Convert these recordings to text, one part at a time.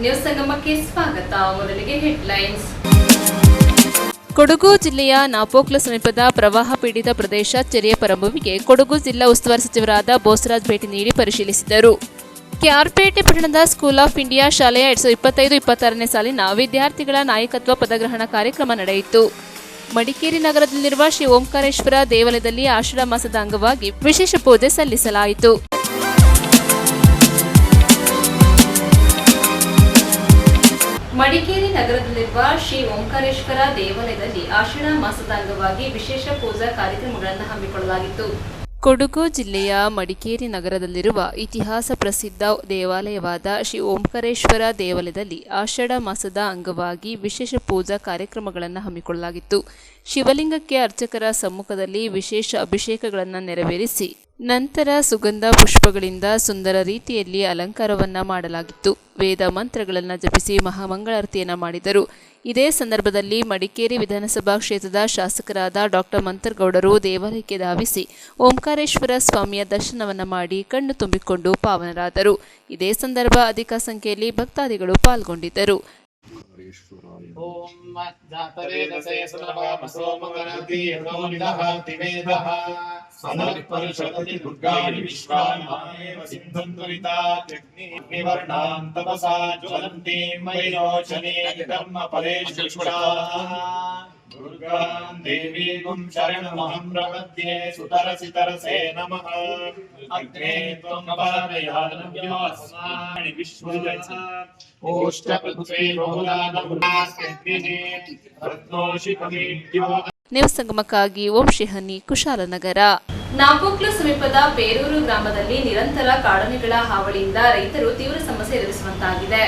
News ಸಂಗಮಕ್ಕೆ ಸ್ವಾಗತ. ಮೊದಲಿಗೆ headlines. Kodagu ಜಿಲ್ಲೆಯ ನಾಪೋಕ್ಲು ಸಮೀಪದ ಪ್ರವಾಹ ಪೀಡಿತ ಪ್ರದೇಶ ಚೆರಿಯ ಪರಂಬುವಿಗೆ ಕೊಡಗು ಜಿಲ್ಲಾ ಉಸ್ತುವಾರಿ ಸಚಿವರಾದ ಬೋಸರಾಜ್ ಭೇಟಿ ನೀಡಿ ಪರಿಶೀಲಿಸಿದರು. ಕೆಆರ್ಪೇಟೆ ಪಟ್ಟಣದ ಸ್ಕೂಲ್ ಆಫ್ ಇಂಡಿಯಾ ಶಾಲೆಯ 2025-26ನೇ ಸಾಲಿನ ವಿದ್ಯಾರ್ಥಿಗಳ ನಾಯಕತ್ವ ಪದಗ್ರಹಣ ಕಾರ್ಯಕ್ರಮ ನಡೆಯಿತು. ಮಡಿಕೇರಿ ನಗರದಲ್ಲಿರುವ ಶ್ರೀ ಓಂಕಾರೇಶ್ವರ ದೇವಾಲಯದಲ್ಲಿ ಆಷಾಢ ಮಾಸದ ಅಂಗವಾಗಿ ವಿಶೇಷ ಪೂಜೆ ಸಲ್ಲಿಸಲಾಯಿತು. ಮಡಿಕೇರಿ ನಗರದಲ್ಲಿರುವ ಶ್ರೀ ಓಂಕಾರೇಶ್ವರ ದೇವಾಲಯದಲ್ಲಿ ಆಷಾಢ ಮಾಸದ ಅಂಗವಾಗಿ ವಿಶೇಷ ಪೂಜಾ ಕಾರ್ಯಕ್ರಮಗಳನ್ನು ಹಮ್ಮಿಕೊಳ್ಳಲಾಗಿತ್ತು. ಕೊಡಗು ಜಿಲ್ಲೆಯ ಮಡಿಕೇರಿ ನಗರದಲ್ಲಿರುವ ಇತಿಹಾಸ ಪ್ರಸಿದ್ಧ ದೇವಾಲಯವಾದ ಶ್ರೀ ಓಂಕಾರೇಶ್ವರ ದೇವಾಲಯದಲ್ಲಿ ಆಷಾಢ ಮಾಸದ ಅಂಗವಾಗಿ ವಿಶೇಷ ಪೂಜಾ ಕಾರ್ಯಕ್ರಮಗಳನ್ನು ಹಮ್ಮಿಕೊಳ್ಳಲಾಗಿತ್ತು. ಶಿವಲಿಂಗಕ್ಕೆ ಅರ್ಚಕರ ಸಮ್ಮುಖದಲ್ಲಿ ವಿಶೇಷ ಅಭಿಷೇಕಗಳನ್ನು ನೆರವೇರಿಸಿ ನಂತರ ಸುಗಂಧ ಪುಷ್ಪಗಳಿಂದ ಸುಂದರ ರೀತಿಯಲ್ಲಿ ಅಲಂಕಾರವನ್ನ ಮಾಡಲಾಗಿತ್ತು. ವೇದ ಮಂತ್ರಗಳನ್ನು ಜಪಿಸಿ ಮಹಾಮಂಗಳಾರತಿಯನ್ನ ಮಾಡಿದರು. ಇದೇ ಸಂದರ್ಭದಲ್ಲಿ ಮಡಿಕೇರಿ ವಿಧಾನಸಭಾ ಕ್ಷೇತ್ರದ ಶಾಸಕರಾದ ಡಾಕ್ಟರ್ ಮಂತರ್ಗೌಡರು ದೇವಾಲಯಕ್ಕೆ ಧಾವಿಸಿ ಓಂಕಾರೇಶ್ವರ ಸ್ವಾಮಿಯ ದರ್ಶನವನ್ನ ಮಾಡಿ ಕಣ್ಣು ತುಂಬಿಕೊಂಡು ಪಾವನರಾದರು. ಇದೇ ಸಂದರ್ಭ ಅಧಿಕ ಸಂಖ್ಯೆಯಲ್ಲಿ ಭಕ್ತಾದಿಗಳು ಪಾಲ್ಗೊಂಡಿದ್ದರು. दुर्गां देवीं शरणमहं प्रपद्ये सुतरसितरसे नमः. अग्ने त्वं पादयानव्योऽस्मानि विश्वजः ओष्ठपृथ्वी बहुलानमुनास्तेभिः रत्नोषिकमेद्यो. ನ್ಯೂಸ್ ಸಂಗಮಕ್ಕಾಗಿ ಓಂ ಶ್ರೀಹನಿ, ಕುಶಾಲನಗರ. ನಾಪೋಕ್ಲು ಸಮೀಪದ ಪೇರೂರು ಗ್ರಾಮದಲ್ಲಿ ನಿರಂತರ ಕಾಡಾನೆಗಳ ಹಾವಳಿಯಿಂದ ರೈತರು ತೀವ್ರ ಸಮಸ್ಯೆ ಎದುರಿಸುವಂತಾಗಿದೆ.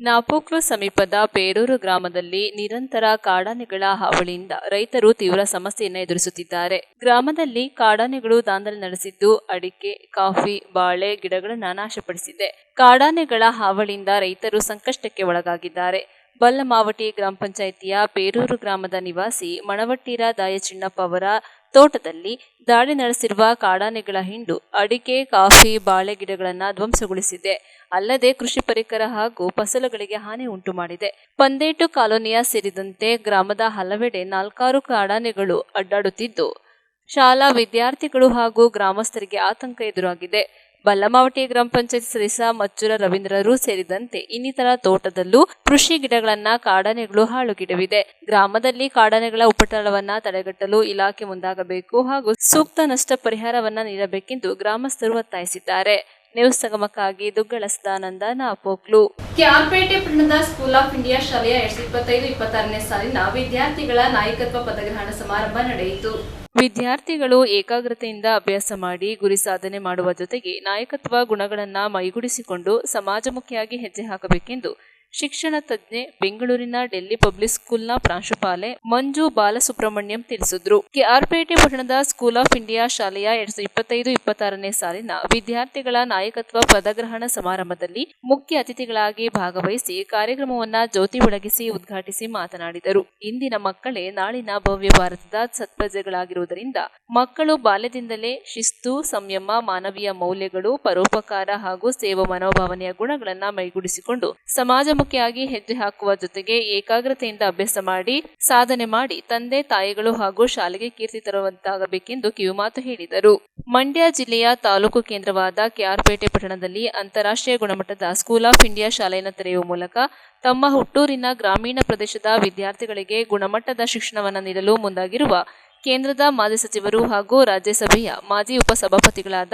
ನಾಪೋಕ್ಲು ಸಮೀಪದ ಪೇರೂರು ಗ್ರಾಮದಲ್ಲಿ ನಿರಂತರ ಕಾಡಾನೆಗಳ ಹಾವಳಿಯಿಂದ ರೈತರು ತೀವ್ರ ಸಮಸ್ಯೆಯನ್ನು ಎದುರಿಸುತ್ತಿದ್ದಾರೆ. ಗ್ರಾಮದಲ್ಲಿ ಕಾಡಾನೆಗಳು ದಾಂಧಲೆ ನಡೆಸಿದ್ದು ಅಡಿಕೆ, ಕಾಫಿ, ಬಾಳೆ ಗಿಡಗಳನ್ನು ನಾಶಪಡಿಸಿದೆ. ಕಾಡಾನೆಗಳ ಹಾವಳಿಯಿಂದ ರೈತರು ಸಂಕಷ್ಟಕ್ಕೆ ಒಳಗಾಗಿದ್ದಾರೆ. ಬಲ್ಲಮಾವಟಿ ಗ್ರಾಮ ಪಂಚಾಯಿತಿಯ ಪೇರೂರು ಗ್ರಾಮದ ನಿವಾಸಿ ಮಣವಟ್ಟಿರ ದಾಯಚಿನ್ನಪ್ಪ ಅವರ ತೋಟದಲ್ಲಿ ದಾಳಿ ನಡೆಸಿರುವ ಕಾಡಾನೆಗಳ ಹಿಂಡು ಅಡಿಕೆ, ಕಾಫಿ, ಬಾಳೆ ಗಿಡಗಳನ್ನು ಧ್ವಂಸಗೊಳಿಸಿದೆ. ಅಲ್ಲದೆ ಕೃಷಿ ಪರಿಕರ ಹಾಗೂ ಫಸಲುಗಳಿಗೆ ಹಾನಿ ಉಂಟು ಮಾಡಿದೆ. ಪಂದೇಟು ಕಾಲೋನಿಯ ಸೇರಿದಂತೆ ಗ್ರಾಮದ ಹಲವೆಡೆ 4 ಕಾಡಾನೆಗಳು ಅಡ್ಡಾಡುತ್ತಿದ್ದು ಶಾಲಾ ವಿದ್ಯಾರ್ಥಿಗಳು ಹಾಗೂ ಗ್ರಾಮಸ್ಥರಿಗೆ ಆತಂಕ ಎದುರಾಗಿದೆ. ಬಲ್ಲಮಾವಟಿ ಗ್ರಾಮ ಪಂಚಾಯತ್ ಸದಸ್ಯ ಮಚ್ಚೂರ ರವೀಂದ್ರರು ಸೇರಿದಂತೆ ಇನ್ನಿತರ ತೋಟದಲ್ಲೂ ಕೃಷಿ ಗಿಡಗಳನ್ನ ಕಾಡಾನೆಗಳು ಹಾಳುಗಿಡವಿದೆ. ಗ್ರಾಮದಲ್ಲಿ ಕಾಡಾನೆಗಳ ಉಪಟಳವನ್ನ ತಡೆಗಟ್ಟಲು ಇಲಾಖೆ ಮುಂದಾಗಬೇಕು ಹಾಗೂ ಸೂಕ್ತ ನಷ್ಟ ಪರಿಹಾರವನ್ನ ನೀಡಬೇಕೆಂದು ಗ್ರಾಮಸ್ಥರು ಒತ್ತಾಯಿಸಿದ್ದಾರೆ. ನ್ಯೂಸ್ ಸಂಗಮಕ್ಕಾಗಿ ದುಗ್ಗಳ ಸದಾನಂದ, ನಾಪೋಕ್ಲು. ಕೆಆರ್ಪೇಟೆ ಪಟ್ಟಣದ ಸ್ಕೂಲ್ ಆಫ್ ಇಂಡಿಯಾ ಶಾಲೆಯ 2025-26ನೇ ಸಾಲಿನ ವಿದ್ಯಾರ್ಥಿಗಳ ನಾಯಕತ್ವ ಪದಗ್ರಹಣ ಸಮಾರಂಭ ನಡೆಯಿತು. ವಿದ್ಯಾರ್ಥಿಗಳು ಏಕಾಗ್ರತೆಯಿಂದ ಅಭ್ಯಾಸ ಮಾಡಿ ಗುರಿ ಸಾಧನೆ ಮಾಡುವ ಜೊತೆಗೆ ನಾಯಕತ್ವ ಗುಣಗಳನ್ನು ಮೈಗೂಡಿಸಿಕೊಂಡು ಸಮಾಜಮುಖಿಯಾಗಿ ಹೆಜ್ಜೆ ಹಾಕಬೇಕೆಂದು ಶಿಕ್ಷಣ ತಜ್ಞೆ, ಬೆಂಗಳೂರಿನ ಡೆಲ್ಲಿ ಪಬ್ಲಿಕ್ ಸ್ಕೂಲ್ನ ಪ್ರಾಂಶುಪಾಲೆ ಮಂಜು ಬಾಲಸುಬ್ರಹ್ಮಣ್ಯಂ ತಿಳಿಸಿದ್ರು. ಕೆಆರ್ಪೇಟೆ ಪಟ್ಟಣದ ಸ್ಕೂಲ್ ಆಫ್ ಇಂಡಿಯಾ ಶಾಲೆಯ 2025-26ನೇ ಸಾಲಿನ ವಿದ್ಯಾರ್ಥಿಗಳ ನಾಯಕತ್ವ ಪದಗ್ರಹಣ ಸಮಾರಂಭದಲ್ಲಿ ಮುಖ್ಯ ಅತಿಥಿಗಳಾಗಿ ಭಾಗವಹಿಸಿ ಕಾರ್ಯಕ್ರಮವನ್ನ ಜ್ಯೋತಿ ಬೆಳಗಿಸಿ ಉದ್ಘಾಟಿಸಿ ಮಾತನಾಡಿದರು. ಇಂದಿನ ಮಕ್ಕಳೇ ನಾಳಿನ ಭವ್ಯ ಭಾರತದ ಸತ್ಪ್ರಜೆಗಳಾಗಿರುವುದರಿಂದ ಮಕ್ಕಳು ಬಾಲ್ಯದಿಂದಲೇ ಶಿಸ್ತು, ಸಂಯಮ, ಮಾನವೀಯ ಮೌಲ್ಯಗಳು, ಪರೋಪಕಾರ ಹಾಗೂ ಸೇವಾ ಮನೋಭಾವನೆಯ ಗುಣಗಳನ್ನು ಮೈಗೂಡಿಸಿಕೊಂಡು ಸಮಾಜಮುಖಿಯಾಗಿ ಹೆಜ್ಜೆ ಹಾಕುವ ಜೊತೆಗೆ ಏಕಾಗ್ರತೆಯಿಂದ ಅಭ್ಯಾಸ ಮಾಡಿ ಸಾಧನೆ ಮಾಡಿ ತಂದೆ ತಾಯಿಗಳು ಹಾಗೂ ಶಾಲೆಗೆ ಕೀರ್ತಿ ತರುವಂತಾಗಬೇಕೆಂದು ಕಿವಿಮಾತು ಹೇಳಿದರು. ಮಂಡ್ಯ ಜಿಲ್ಲೆಯ ತಾಲೂಕು ಕೇಂದ್ರವಾದ ಕೆಆರ್ಪೇಟೆ ಪಟ್ಟಣದಲ್ಲಿ ಅಂತಾರಾಷ್ಟ್ರೀಯ ಗುಣಮಟ್ಟದ ಸ್ಕೂಲ್ ಆಫ್ ಇಂಡಿಯಾ ಶಾಲೆಯನ್ನು ತೆರೆಯುವ ಮೂಲಕ ತಮ್ಮ ಹುಟ್ಟೂರಿನ ಗ್ರಾಮೀಣ ಪ್ರದೇಶದ ವಿದ್ಯಾರ್ಥಿಗಳಿಗೆ ಗುಣಮಟ್ಟದ ಶಿಕ್ಷಣವನ್ನು ನೀಡಲು ಮುಂದಾಗಿರುವ ಕೇಂದ್ರದ ಮಾಜಿ ಸಚಿವರು ಹಾಗೂ ರಾಜ್ಯಸಭೆಯ ಮಾಜಿ ಉಪಸಭಾಪತಿಗಳಾದ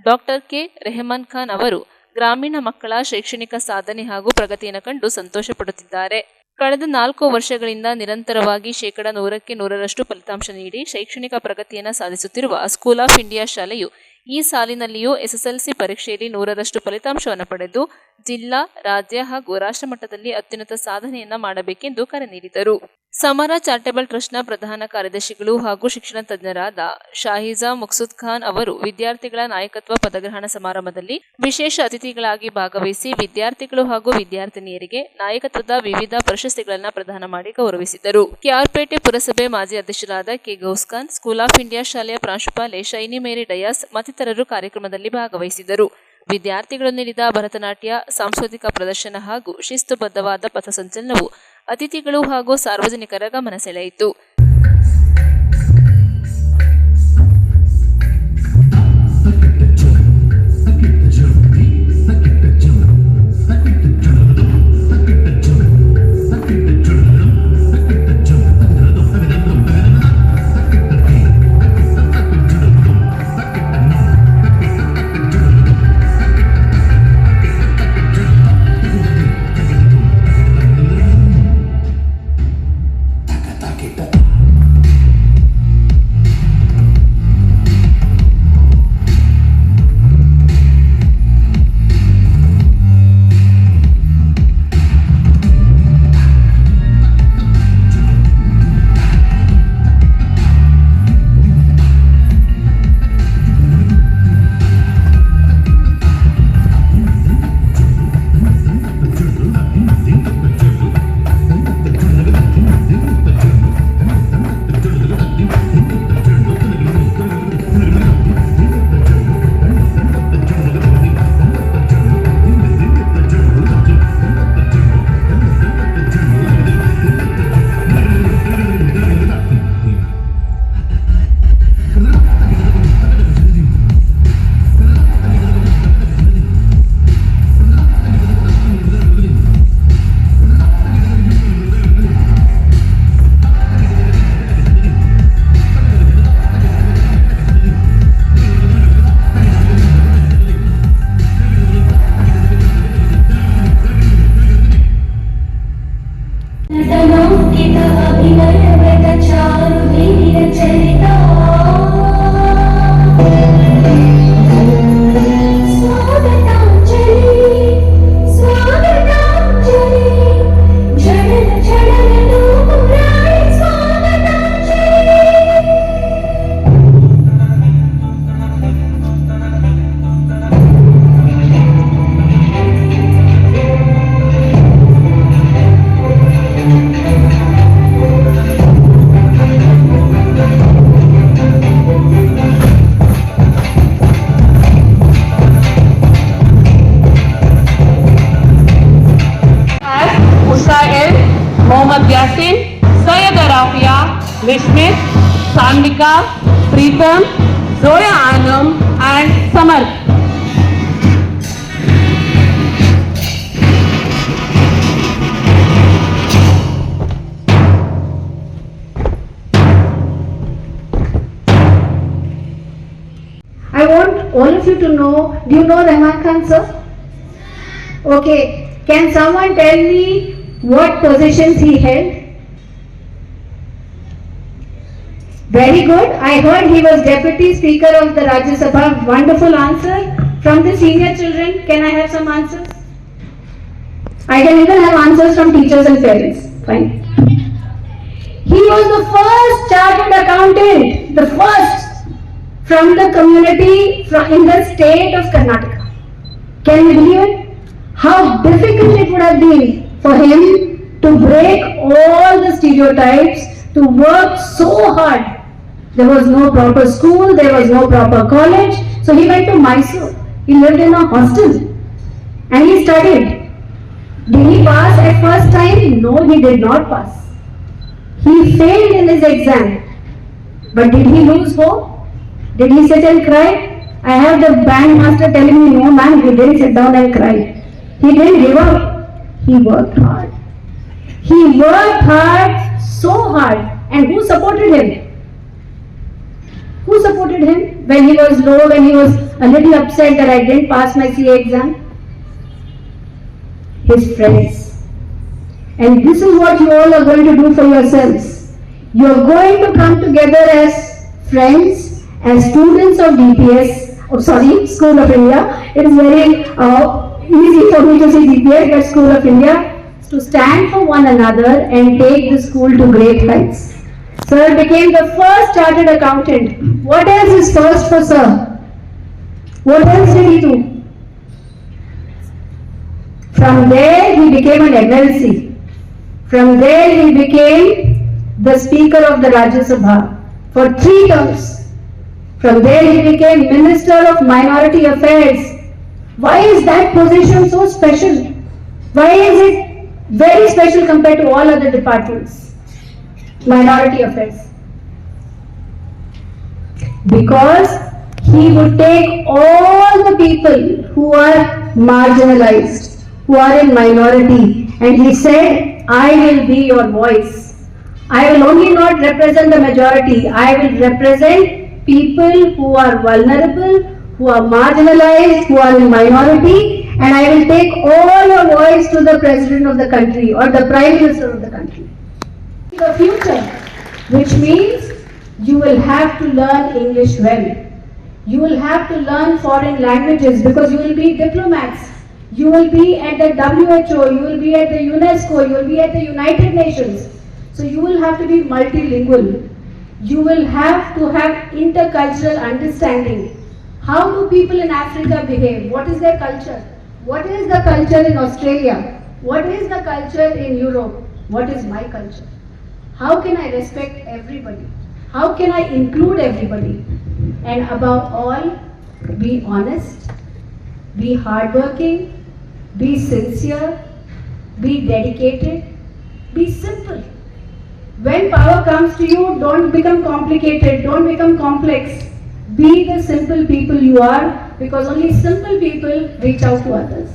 ಡಾಕ್ಟರ್ ಕೆ ರೆಹಮಾನ್ ಖಾನ್ ಅವರು ಗ್ರಾಮೀಣ ಮಕ್ಕಳ ಶೈಕ್ಷಣಿಕ ಸಾಧನೆ ಹಾಗೂ ಪ್ರಗತಿಯನ್ನು ಕಂಡು ಸಂತೋಷ ಪಡುತ್ತಿದ್ದಾರೆ. ಕಳೆದ 4 ವರ್ಷಗಳಿಂದ ನಿರಂತರವಾಗಿ 100% ಫಲಿತಾಂಶ ನೀಡಿ ಶೈಕ್ಷಣಿಕ ಪ್ರಗತಿಯನ್ನು ಸಾಧಿಸುತ್ತಿರುವ ಸ್ಕೂಲ್ ಆಫ್ ಇಂಡಿಯಾ ಶಾಲೆಯು ಈ ಸಾಲಿನಲ್ಲಿಯೂ ಎಸ್ಎಸ್ಎಲ್ಸಿ ಪರೀಕ್ಷೆಯಲ್ಲಿ 100% ಫಲಿತಾಂಶವನ್ನು ಪಡೆದು ಜಿಲ್ಲಾ, ರಾಜ್ಯ ಹಾಗೂ ರಾಷ್ಟ್ರ ಮಟ್ಟದಲ್ಲಿ ಅತ್ಯುನ್ನತ ಸಾಧನೆಯನ್ನ ಮಾಡಬೇಕೆಂದು ಕರೆ ನೀಡಿದರು. ಸಮರ ಚಾರಿಟಬಲ್ ಟ್ರಸ್ಟ್ನ ಪ್ರಧಾನ ಕಾರ್ಯದರ್ಶಿಗಳು ಹಾಗೂ ಶಿಕ್ಷಣ ತಜ್ಞರಾದ ಶಾಹಿಜಾ ಮುಕ್ಸುದ್ ಖಾನ್ ಅವರು ವಿದ್ಯಾರ್ಥಿಗಳ ನಾಯಕತ್ವ ಪದಗ್ರಹಣ ಸಮಾರಂಭದಲ್ಲಿ ವಿಶೇಷ ಅತಿಥಿಗಳಾಗಿ ಭಾಗವಹಿಸಿ ವಿದ್ಯಾರ್ಥಿಗಳು ಹಾಗೂ ವಿದ್ಯಾರ್ಥಿನಿಯರಿಗೆ ನಾಯಕತ್ವದ ವಿವಿಧ ಪ್ರಶಸ್ತಿಗಳನ್ನು ಪ್ರದಾನ ಮಾಡಿ ಗೌರವಿಸಿದರು. ಕೆಆರ್ಪೇಟೆ ಪುರಸಭೆ ಮಾಜಿ ಅಧ್ಯಕ್ಷರಾದ ಕೆ ಗೌಸ್ಖಾನ್, ಸ್ಕೂಲ್ ಆಫ್ ಇಂಡಿಯಾ ಶಾಲೆಯ ಪ್ರಾಂಶುಪಾಲೆ ಶೈನಿ ಮೇರಿ ಡಯಾಸ್ ಮತ್ತಿತರರು ಕಾರ್ಯಕ್ರಮದಲ್ಲಿ ಭಾಗವಹಿಸಿದರು. ವಿದ್ಯಾರ್ಥಿಗಳು ನೀಡಿದ ಭರತನಾಟ್ಯ, ಸಾಂಸ್ಕೃತಿಕ ಪ್ರದರ್ಶನ ಹಾಗೂ ಶಿಸ್ತುಬದ್ಧವಾದ ಪಥಸಂಚಲನವು ಅತಿಥಿಗಳು ಹಾಗೂ ಸಾರ್ವಜನಿಕರ ಗಮನ ಸೆಳೆಯಿತು. Mohammad Yasin, Syed Rafia, Vismit, Sanvika, Pritam, Zoya Anam and Samarth. I want all of you to know, do you know Rahman Khan sir? Okay, can someone tell me what positions he held? Very good. I heard he was Deputy Speaker of the Rajya Sabha. Wonderful answer. From the senior children, can I have some answers? I can even have answers from teachers and parents. Fine. He was the first chartered accountant, the first from the community in the state of Karnataka. Can you believe it? How difficult it would have been for him to break all the stereotypes, to work so hard. There was no proper school, there was no proper college, so he went to Mysore. He lived in a hostel and he studied. Did he pass at first time? No, he did not pass. He failed in his exam. But did he lose hope? Did he sit and cry? I have the band master telling me, no man, he didn't sit down and cry. He didn't give up. He worked hard. He worked hard, so hard. And who supported him? Who supported him when he was low, when he was a little upset that I didn't pass my CA exam? His friends. And this is what you all are going to do for yourselves. You are going to come together as friends, as students of DPS, School of India. It is very easy for me to say DPS, but School of India, to stand for one another and take the school to great heights. Sir became the first chartered accountant. What else is first for sir? What else did he do? From there he became an MLC. From there he became the Speaker of the Rajya Sabha for 3 terms. From there he became Minister of Minority Affairs. Why is that position so special? Why is it very special compared to all other departments? Minority affairs. Because he would take all the people who are marginalized, who are in minority, and he said, I will be your voice. I will only not represent the majority, I will represent people who are vulnerable, who are marginalized, who are in minority, and I will take all your voice to the president of the country or the prime minister of the country. The future, which means you will have to learn English well. You will have to learn foreign languages because you will be diplomats. You will be at the WHO, you will be at the UNESCO, you will be at the United Nations. So you will have to be multilingual. You will have to have intercultural understanding. How do people in Africa behave? What is their culture? What is the culture in Australia? What is the culture in Europe? What is my culture? How can I respect everybody? How can I include everybody? And above all, be honest, be hardworking, be sincere, be dedicated, be simple. When power comes to you, don't become complicated, don't become complex. Be the simple people you are, because only simple people reach out to others.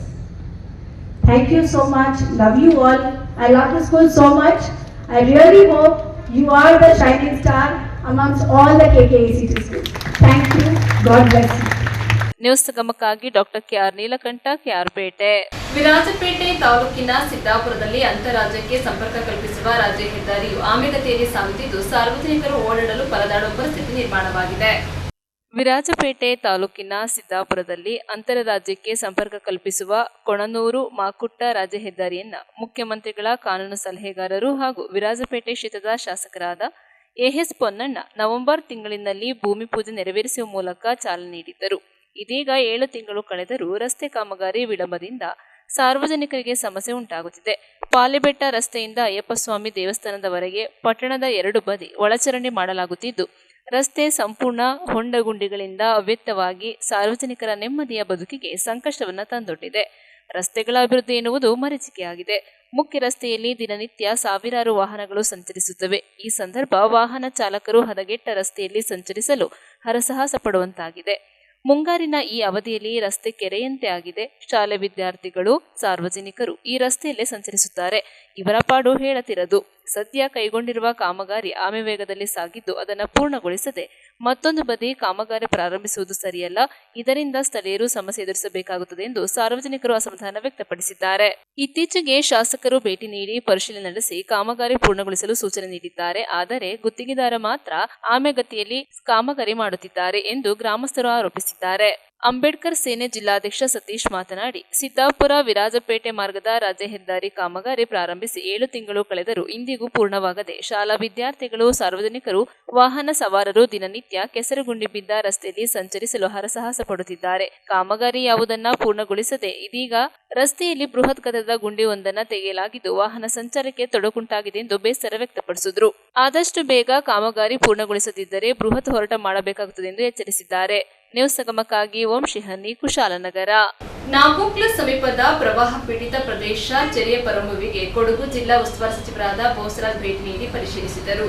Thank you so much. Love you all. I love the school so much. I really hope you are the shining star amongst all the KKACT schools. Thank you. God bless you. News ಗಮಕ್ಕಾಗಿ doctor K R Neelakanta, K R Pete. Virajpet ತಾಲೂಕಿನ ಸಿದ್ದಾಪುರದಲ್ಲಿ ಅಂತಾರಾಜ್ಯಕ್ಕೆ ಸಂಪರ್ಕ ಕಲ್ಪಿಸುವ ರಾಜ್ಯ ಹೆದ್ದಾರಿಯು ಆಮೆಗತಿಯಲ್ಲಿ ಸಾಗುತ್ತಿದ್ದು ಸಾರ್ವಜನಿಕರು ಓಡಾಡಲು ಪರದಾಡುವ ಪರಿಸ್ಥಿತಿ ನಿರ್ಮಾಣವಾಗಿದೆ. ವಿರಾಜಪೇಟೆ ತಾಲೂಕಿನ ಸಿದ್ದಾಪುರದಲ್ಲಿ ಅಂತರರಾಜ್ಯಕ್ಕೆ ಸಂಪರ್ಕ ಕಲ್ಪಿಸುವ ಕೊಣನೂರು ಮಾಕುಟ್ಟ ರಾಜ್ಯ ಹೆದ್ದಾರಿಯನ್ನ ಮುಖ್ಯಮಂತ್ರಿಗಳ ಕಾನೂನು ಸಲಹೆಗಾರರು ಹಾಗೂ ವಿರಾಜಪೇಟೆ ಕ್ಷೇತ್ರದ ಶಾಸಕರಾದ ಎಎಸ್ ಪೊನ್ನಣ್ಣ ನವೆಂಬರ್ ತಿಂಗಳಿನಲ್ಲಿ ಭೂಮಿ ಪೂಜೆ ನೆರವೇರಿಸುವ ಮೂಲಕ ಚಾಲನೆ ನೀಡಿದ್ದರು. ಇದೀಗ 7 ತಿಂಗಳು ಕಳೆದರೂ ರಸ್ತೆ ಕಾಮಗಾರಿ ವಿಳಂಬದಿಂದ ಸಾರ್ವಜನಿಕರಿಗೆ ಸಮಸ್ಯೆ ಉಂಟಾಗುತ್ತಿದೆ. ಪಾಲಿಬೆಟ್ಟ ರಸ್ತೆಯಿಂದ ಅಯ್ಯಪ್ಪಸ್ವಾಮಿ ದೇವಸ್ಥಾನದವರೆಗೆ ಪಟ್ಟಣದ 2 ಬದಿ ಒಳಚರಂಡಿ ಮಾಡಲಾಗುತ್ತಿದ್ದು, ರಸ್ತೆ ಸಂಪೂರ್ಣ ಹೊಂಡಗುಂಡಿಗಳಿಂದ ಅವ್ಯಕ್ತವಾಗಿ ಸಾರ್ವಜನಿಕರ ನೆಮ್ಮದಿಯ ಬದುಕಿಗೆ ಸಂಕಷ್ಟವನ್ನು ತಂದೊಡ್ಡಿದೆ. ರಸ್ತೆಗಳ ಅಭಿವೃದ್ಧಿ ಎನ್ನುವುದು ಮರೀಚಿಕೆಯಾಗಿದೆ. ಮುಖ್ಯ ರಸ್ತೆಯಲ್ಲಿ ದಿನನಿತ್ಯ ಸಾವಿರಾರು ವಾಹನಗಳು ಸಂಚರಿಸುತ್ತವೆ. ಈ ಸಂದರ್ಭ ವಾಹನ ಚಾಲಕರು ಹದಗೆಟ್ಟ ರಸ್ತೆಯಲ್ಲಿ ಸಂಚರಿಸಲು ಹರಸಾಹಸ ಪಡುವಂತಾಗಿದೆ. ಮುಂಗಾರಿನ ಈ ಅವಧಿಯಲ್ಲಿ ರಸ್ತೆ ಕೆರೆಯಂತೆ ಆಗಿದೆ. ಶಾಲೆ ವಿದ್ಯಾರ್ಥಿಗಳು, ಸಾರ್ವಜನಿಕರು ಈ ರಸ್ತೆಯಲ್ಲೇ ಸಂಚರಿಸುತ್ತಾರೆ. ಇವರ ಪಾಡು ಹೇಳತಿರದು. ಸದ್ಯ ಕೈಗೊಂಡಿರುವ ಕಾಮಗಾರಿ ಆಮೆ ವೇಗದಲ್ಲಿ ಸಾಗಿದ್ದು ಅದನ್ನು ಪೂರ್ಣಗೊಳಿಸದೆ ಮತ್ತೊಂದು ಬದಿ ಕಾಮಗಾರಿ ಪ್ರಾರಂಭಿಸುವುದು ಸರಿಯಲ್ಲ. ಇದರಿಂದ ಸ್ಥಳೀಯರು ಸಮಸ್ಯೆ ಎದುರಿಸಬೇಕಾಗುತ್ತದೆ ಎಂದು ಸಾರ್ವಜನಿಕರು ಅಸಮಾಧಾನ ವ್ಯಕ್ತಪಡಿಸಿದ್ದಾರೆ. ಇತ್ತೀಚೆಗೆ ಶಾಸಕರು ಭೇಟಿ ನೀಡಿ ಪರಿಶೀಲನೆ ನಡೆಸಿ ಕಾಮಗಾರಿ ಪೂರ್ಣಗೊಳಿಸಲು ಸೂಚನೆ ನೀಡಿದ್ದಾರೆ. ಆದರೆ ಗುತ್ತಿಗೆದಾರ ಮಾತ್ರ ಆಮೆಗತಿಯಲ್ಲಿ ಕಾಮಗಾರಿ ಮಾಡುತ್ತಿದ್ದಾರೆ ಎಂದು ಗ್ರಾಮಸ್ಥರು ಆರೋಪಿಸಿದ್ದಾರೆ. ಅಂಬೇಡ್ಕರ್ ಸೇನೆ ಜಿಲ್ಲಾಧ್ಯಕ್ಷ ಸತೀಶ್ ಮಾತನಾಡಿ, ಸಿದ್ದಾಪುರ ವಿರಾಜಪೇಟೆ ಮಾರ್ಗದ ರಾಜ್ಯ ಹೆದ್ದಾರಿ ಕಾಮಗಾರಿ ಪ್ರಾರಂಭಿಸಿ 7 ತಿಂಗಳು ಕಳೆದರೂ ಇಂದಿಗೂ ಪೂರ್ಣವಾಗದೆ ಶಾಲಾ ವಿದ್ಯಾರ್ಥಿಗಳು, ಸಾರ್ವಜನಿಕರು, ವಾಹನ ಸವಾರರು ದಿನನಿತ್ಯ ಕೆಸರುಗುಂಡಿ ಬಿದ್ದ ರಸ್ತೆಯಲ್ಲಿ ಸಂಚರಿಸಲು ಹರಸಾಹಸ ಪಡುತ್ತಿದ್ದಾರೆ. ಕಾಮಗಾರಿ ಯಾವುದನ್ನ ಪೂರ್ಣಗೊಳಿಸದೆ ಇದೀಗ ರಸ್ತೆಯಲ್ಲಿ ಬೃಹತ್ ಗಾತ್ರದ ಗುಂಡಿಯೊಂದನ್ನ ತೆಗೆಯಲಾಗಿದ್ದು ವಾಹನ ಸಂಚಾರಕ್ಕೆ ತೊಡಕುಂಟಾಗಿದೆ ಎಂದು ಬೇಸರ ವ್ಯಕ್ತಪಡಿಸಿದರು. ಆದಷ್ಟು ಬೇಗ ಕಾಮಗಾರಿ ಪೂರ್ಣಗೊಳಿಸದಿದ್ದರೆ ಬೃಹತ್ ಹೋರಾಟ ಮಾಡಬೇಕಾಗುತ್ತದೆ ಎಂದು ಎಚ್ಚರಿಸಿದ್ದಾರೆ. ನ್ಯೂಸ್ ಸಂಗಮಕ್ಕಾಗಿ ಓಂ ಶಿಹನಿ, ಕುಶಾಲನಗರ. ನಾಪೋಕ್ಲ ಸಮೀಪದ ಪ್ರವಾಹ ಪೀಡಿತ ಪ್ರದೇಶ ಚೆರಿಯ ಪರಮುವಿಗೆ ಕೊಡಗು ಜಿಲ್ಲಾ ಉಸ್ತುವಾರಿ ಸಚಿವರಾದ ಬೋಸರಾಜ್ ಭೇಟಿ ನೀಡಿ ಪರಿಶೀಲಿಸಿದರು.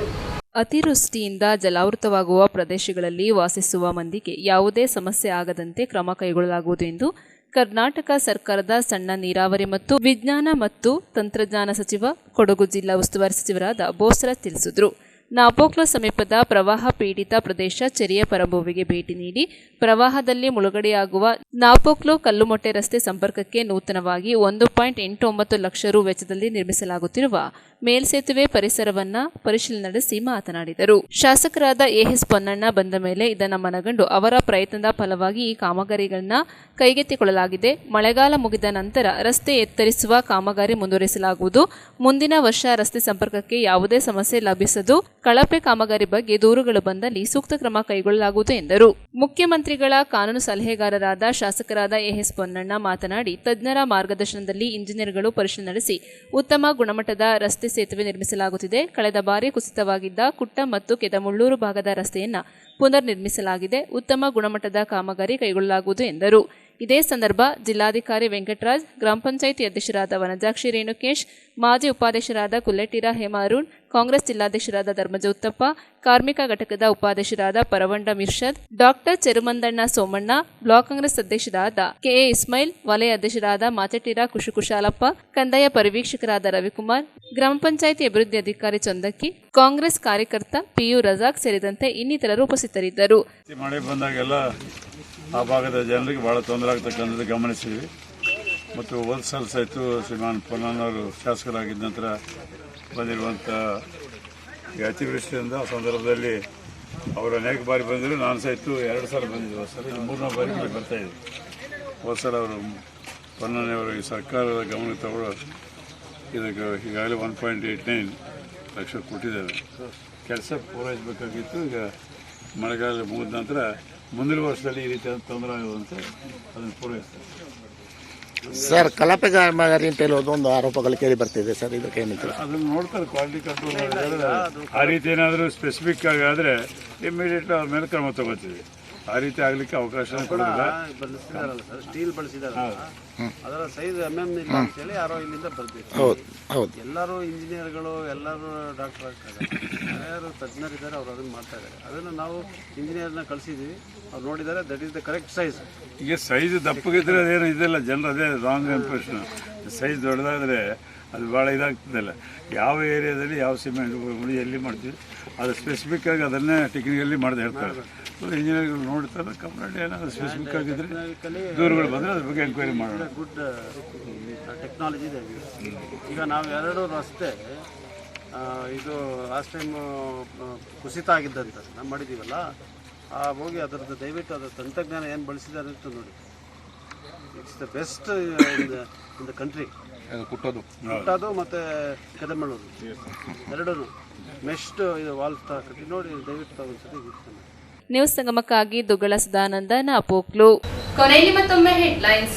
ಅತಿವೃಷ್ಟಿಯಿಂದ ಜಲಾವೃತವಾಗುವ ಪ್ರದೇಶಗಳಲ್ಲಿ ವಾಸಿಸುವ ಮಂದಿಗೆ ಯಾವುದೇ ಸಮಸ್ಯೆ ಆಗದಂತೆ ಕ್ರಮ ಕೈಗೊಳ್ಳಲಾಗುವುದು ಎಂದು ಕರ್ನಾಟಕ ಸರ್ಕಾರದ ಸಣ್ಣ ನೀರಾವರಿ ಮತ್ತು ವಿಜ್ಞಾನ ಮತ್ತು ತಂತ್ರಜ್ಞಾನ ಸಚಿವ, ಕೊಡಗು ಜಿಲ್ಲಾ ಉಸ್ತುವಾರಿ ಸಚಿವರಾದ ಬೋಸರಾಜ್ ತಿಳಿಸಿದರು. ನಾಪೋಕ್ಲ ಸಮೀಪದ ಪ್ರವಾಹ ಪೀಡಿತ ಪ್ರದೇಶ ಚೆರಿಯ ಪರಮುವಿಗೆ ಭೇಟಿ ನೀಡಿ ಪ್ರವಾಹದಲ್ಲಿ ಮುಳುಗಡೆಯಾಗುವ ನಾಪೋಕ್ಲು ಕಲ್ಲುಮೊಟ್ಟೆ ರಸ್ತೆ ಸಂಪರ್ಕಕ್ಕೆ ನೂತನವಾಗಿ 1.89 ಲಕ್ಷ ರು ವೆಚ್ಚದಲ್ಲಿ ನಿರ್ಮಿಸಲಾಗುತ್ತಿರುವ ಮೇಲ್ಸೇತುವೆ ಪರಿಸರವನ್ನ ಪರಿಶೀಲನೆ ನಡೆಸಿ ಮಾತನಾಡಿದರು. ಶಾಸಕರಾದ ಎಎಸ್ ಪೊನ್ನಣ್ಣ ಬಂದ ಮೇಲೆ ಇದನ್ನು ಮನಗಂಡು ಅವರ ಪ್ರಯತ್ನದ ಫಲವಾಗಿ ಈ ಕಾಮಗಾರಿಗಳನ್ನ ಕೈಗೆತ್ತಿಕೊಳ್ಳಲಾಗಿದೆ. ಮಳೆಗಾಲ ಮುಗಿದ ನಂತರ ರಸ್ತೆ ಎತ್ತರಿಸುವ ಕಾಮಗಾರಿ ಮುಂದುವರಿಸಲಾಗುವುದು. ಮುಂದಿನ ವರ್ಷ ರಸ್ತೆ ಸಂಪರ್ಕಕ್ಕೆ ಯಾವುದೇ ಸಮಸ್ಯೆ ಲಭಿಸದು. ಕಳಪೆ ಕಾಮಗಾರಿ ಬಗ್ಗೆ ದೂರುಗಳು ಬಂದಲ್ಲಿ ಸೂಕ್ತ ಕ್ರಮ ಕೈಗೊಳ್ಳಲಾಗುವುದು ಎಂದರು. ಮುಖ್ಯಮಂತ್ರಿಗಳ ಕಾನೂನು ಸಲಹೆಗಾರರಾದ ಶಾಸಕರಾದ ಎಎಸ್ ಪೊನ್ನಣ್ಣ ಮಾತನಾಡಿ, ತಜ್ಞರ ಮಾರ್ಗದರ್ಶನದಲ್ಲಿ ಇಂಜಿನಿಯರ್ಗಳು ಪರಿಶೀಲನೆ ನಡೆಸಿ ಉತ್ತಮ ಗುಣಮಟ್ಟದ ರಸ್ತೆ ಸೇತುವೆ ನಿರ್ಮಿಸಲಾಗುತ್ತಿದೆ. ಕಳೆದ ಬಾರಿ ಕುಸಿತವಾಗಿದ್ದ ಕುಟ್ಟ ಮತ್ತು ಕೆದಮುಳ್ಳೂರು ಭಾಗದ ರಸ್ತೆಯನ್ನು ಪುನರ್ ನಿರ್ಮಿಸಲಾಗಿದೆ. ಉತ್ತಮ ಗುಣಮಟ್ಟದ ಕಾಮಗಾರಿ ಕೈಗೊಳ್ಳಲಾಗುವುದು ಎಂದರು. ಇದೇ ಸಂದರ್ಭ ಜಿಲ್ಲಾಧಿಕಾರಿ ವೆಂಕಟರಾಜ್, ಗ್ರಾಮ ಪಂಚಾಯಿತಿ ಅಧ್ಯಕ್ಷರಾದ ವನಜಾಕ್ಷಿ ರೇಣುಕೇಶ್, ಮಾಜಿ ಉಪಾಧ್ಯಕ್ಷರಾದ ಕುಲ್ಲೆಟ್ಟಿರ ಹೇಮಾರುಣ್, ಕಾಂಗ್ರೆಸ್ ಜಿಲ್ಲಾಧ್ಯಕ್ಷರಾದ ಧರ್ಮಜ ಉತ್ತಪ್ಪ, ಕಾರ್ಮಿಕ ಘಟಕದ ಉಪಾಧ್ಯಕ್ಷರಾದ ಪರವಂಡ ಮಿರ್ಷದ್, ಡಾಕ್ಟರ್ ಚೆರುಮಂದಣ್ಣ ಸೋಮಣ್ಣ, ಬ್ಲಾಕ್ ಕಾಂಗ್ರೆಸ್ ಅಧ್ಯಕ್ಷರಾದ ಕೆಎ ಇಸ್ಮೈಲ್, ವಲಯ ಅಧ್ಯಕ್ಷರಾದ ಮಾಚಟಿರ ಕುಶಾಲಪ್ಪ, ಕಂದಾಯ ಪರಿವೀಕ್ಷಕರಾದ ರವಿಕುಮಾರ್, ಗ್ರಾಮ ಪಂಚಾಯಿತಿ ಅಭಿವೃದ್ಧಿ ಅಧಿಕಾರಿ ಚಂದಕ್ಕಿ, ಕಾಂಗ್ರೆಸ್ ಕಾರ್ಯಕರ್ತ ಪಿಯು ರಜಾಕ್ ಸೇರಿದಂತೆ ಇನ್ನಿತರರು ಉಪಸ್ಥಿತರಿದ್ದರು. ಮಳೆ ಬಂದಾಗೆಲ್ಲ ಆ ಭಾಗದ ಜನರಿಗೆ ಬಹಳ ತೊಂದರೆ ಆಗ್ತಕ್ಕಂಥದ್ದು ಗಮನಿಸಿದ್ವಿ ಮತ್ತು ಒಂದು ಸಲ ಸಹಿತ ಶ್ರೀಮಾನ್ ಪೊನ್ನಣ್ಣವರು ಶಾಸಕರಾಗಿದ್ದ ನಂತರ ಬಂದಿರುವಂಥ ಈ ಅತಿವೃಷ್ಟಿಯಿಂದ ಆ ಸಂದರ್ಭದಲ್ಲಿ ಅವರು ಅನೇಕ ಬಾರಿ ಬಂದರು. ನಾನು ಸಹಿತ 2 ಸಲ ಬಂದಿದ್ದೆ. ಒಂದು ಸಲ 3-4 ಬಾರಿ ಬರ್ತಾಯಿದ್ದೆ. ಹೋದ ಸಲ ಅವರು ಪೊನ್ನಣ್ಣವರು ಈ ಸರ್ಕಾರದ ಗಮನಕ್ಕೆ ತಗೊಳ್ಳೋ ಇದಕ್ಕೆ ಈಗಾಗಲೇ 1.89 ಲಕ್ಷ ಕೊಟ್ಟಿದ್ದೇವೆ. ಕೆಲಸ ಪೂರೈಸಬೇಕಾಗಿತ್ತು. ಈಗ ಮಳೆಗಾಲ ಮುಗಿದ ನಂತರ ಮುಂದಿನ ವರ್ಷದಲ್ಲಿ ಈ ರೀತಿಯಾದ ತೊಂದರೆ ಆಗುವಂತ ಅದನ್ನು ಪೂರೈಸ್ತಾರೆ. ಸರ್, ಕಳಪೆ ಕಾಮಗಾರಿ ಅಂತ ಹೇಳೋದು ಒಂದು ಆರೋಪಗಳು ಕೇಳಿ ಬರ್ತಿದೆ ಸರ್, ಇದಕ್ಕೆ ಏನಿದೆ? ಅದನ್ನು ನೋಡ್ತಾರೆ, ಕ್ವಾಲಿಟಿ ಕಂಟ್ರೋಲ್ ಮಾಡಿದ್ದಾರೆ. ಆ ರೀತಿ ಏನಾದರೂ ಸ್ಪೆಸಿಫಿಕ್ ಆಗಿ ಆದರೆ ಇಮಿಡಿಯೇಟ್ಲಿ ಅವ್ರ ಮೇಲೆ ಕ್ರಮ ತಗೋತೀವಿ. ಆ ರೀತಿ ಆಗ್ಲಿಕ್ಕೆ ಅವಕಾಶ ಕೊಡೋದಿಲ್ಲ. ಬಳಸಿದಾರಲ್ಲ ಸರ್, ಸ್ಟೀಲ್ ಬಳಸಿದಾರಲ್ಲ, ಅದರ ಸೈಜ್ MM ಇಲ್ಲ ಅಂತೇಳಿ ಯಾರೋ ಇಲ್ಲಿಂದ ಬರ್ತಿದ್ರು. ಹೌದು ಹೌದು. ಎಲ್ಲರೂ ಇಂಜಿನಿಯರ್ಗಳು, ಎಲ್ಲರೂ ಡಾಕ್ಟರ್ ಆಗ್ತಾರೆ, ಯಾರು ತಜ್ಞರಿದ್ದಾರೆ, ಅವ್ರು ಅದನ್ನು ಮಾಡ್ತಾ ಇದ್ದಾರೆ. ಅದನ್ನು ನಾವು ಇಂಜಿನಿಯರ್ನ ಕಳಿಸಿದ್ವಿ, ಅವ್ರು ನೋಡಿದ್ದಾರೆ, that is the correct size. ಈಗ ಸೈಜ್ ದಪ್ಪಗಿದ್ರೆ ಅದೇನು ಇದೆಲ್ಲ, ಜನರು ಅದೇ ರಾಂಗ್ ಇಂಪ್ರೆಷನ್. ಸೈಜ್ ದೊಡ್ಡದಾದರೆ ಅದು ಭಾಳ ಇದಾಗ್ತದಲ್ಲ. ಯಾವ ಏರಿಯಾದಲ್ಲಿ ಯಾವ ಸಿಮೆಂಟ್ ಎಲ್ಲಿ ಮಾಡ್ತೀವಿ ಅದು ಸ್ಪೆಸಿಫಿಕ್ ಆಗಿ ಅದನ್ನೇ ಟೆಕ್ನಿಕಲಿ ಮಾಡಿದೆ ಹೇಳ್ತಾರೆ. ಇಂಜಿನಿಯರ್ಗಳು ನೋಡ್ತಾರೆ, ಕಂಪ್ಲೇಂಟ್ ಏನಾದರೂ ಸ್ಪೆಸಿಫಿಕ್ ಆಗಿದ್ರೆ ದೂರುಗಳು ಬಂದರೆ ಅದ್ರ ಬಗ್ಗೆ ಎಂಕ್ವೈರಿ ಮಾಡೋಣ. ಗುಡ್ ಟೆಕ್ನಾಲಜಿ ಇದೆ. ಈಗ ನಾವು 2 ರಸ್ತೆ ಇದು ಲಾಸ್ಟ್ ಟೈಮ್ ಕುಸಿತ ಆಗಿದ್ದಂತ ನಾವು ಮಾಡಿದ್ದೀವಲ್ಲ, ಹೋಗಿ ಅದರದ್ದು ದಯವಿಟ್ಟು ಅದರ ತಂತ್ರಜ್ಞಾನ ಏನು ಬಳಸಿದ್ದಾರೆ ಅಂತ ನೋಡಿ. It's the best in the country. ಕುಟ್ಟೋದು ಮತ್ತು ಕದಮಳ್ಳೂರು 2 ಮೆಸ್ಟ್ ಇದು ವಾಲ್ ಕಟ್ಟಿ ನೋಡಿ, ದಯವಿಟ್ಟು ಒಂದ್ಸತಿ ನ್ಯೂಸ್ ಸಂಗಮಕ್ಕಾಗಿ ದುಗ್ಗಳ ಸದಾನಂದ ನಾಪೋಕ್ಲು. ಕೊನೆಯಲ್ಲಿ ಮತ್ತೊಮ್ಮೆ ಹೆಡ್ಲೈನ್ಸ್.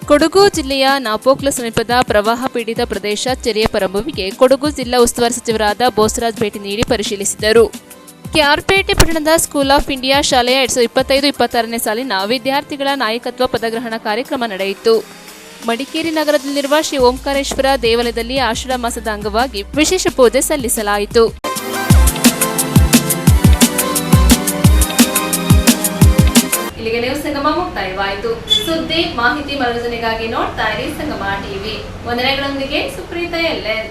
ಕೊಡಗು ಜಿಲ್ಲೆಯ ನಾಪೋಕ್ಲು ಸಮೀಪದ ಪ್ರವಾಹ ಪೀಡಿತ ಪ್ರದೇಶ ಚೆರಿಯ ಪರಂಬುವಿಗೆ ಕೊಡಗು ಜಿಲ್ಲಾ ಉಸ್ತುವಾರಿ ಸಚಿವರಾದ ಬೋಸರಾಜ್ ಭೇಟಿ ನೀಡಿ ಪರಿಶೀಲಿಸಿದರು. ಕೆಆರ್ಪೇಟೆ ಪಟ್ಟಣದ ಸ್ಕೂಲ್ ಆಫ್ ಇಂಡಿಯಾ ಶಾಲೆಯ 2025-26ನೇ ಸಾಲಿನ ವಿದ್ಯಾರ್ಥಿಗಳ ನಾಯಕತ್ವ ಪದಗ್ರಹಣ ಕಾರ್ಯಕ್ರಮ ನಡೆಯಿತು. ಮಡಿಕೇರಿ ನಗರದಲ್ಲಿರುವ ಶ್ರೀ ಓಂಕಾರೇಶ್ವರ ದೇವಾಲಯದಲ್ಲಿ ಆಷಾಢ ಮಾಸದ ಅಂಗವಾಗಿ ವಿಶೇಷ ಪೂಜೆ ಸಲ್ಲಿಸಲಾಯಿತು. ಇಲ್ಲಿಗೆ ನ್ಯೂಸ್ ಸಂಗಮ ಮುಕ್ತಾಯವಾಯಿತು. ಸುದ್ದಿ, ಮಾಹಿತಿ, ಮನರಂಜನೆಗಾಗಿ ನೋಡ್ತಾ ಇರಿ ಸಂಗಮ ಟಿವಿ. ವಂದನೆಗಳೊಂದಿಗೆ ಸುಪ್ರೀತಾ ಎಲ್ಲೆನ್.